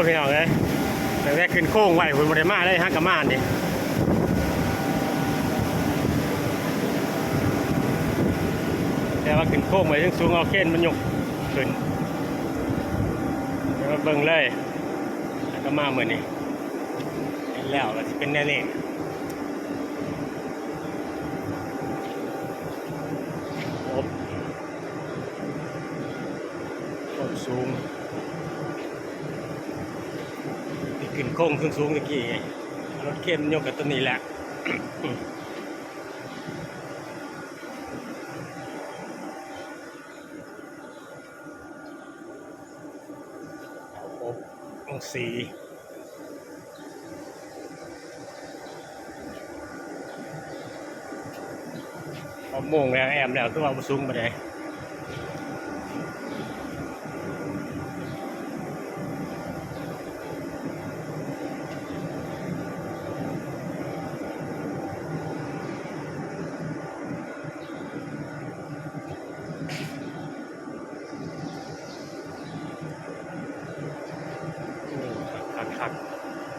พี่น้องเลยแต่แรกขึ้นโค้งไหวคุณบริมาได้ฮักกะมานี่แต่ว่าขึ้นโค้งไปถึงสูงเอาเข็นมันยกขึ้นเดี๋ยวมาเบิ่งเลยฮักกะมาเหมือนนี่เห็นแล้วก็จะเป็นแน่นี่ความสูงขึ้นโค้งขึ้นสูงตะกี้ไงรถเข็นยกกับตัวนี้แหละองสีพอโมงแล้วแอมแล้วตัวเอาสูงมาได้คัก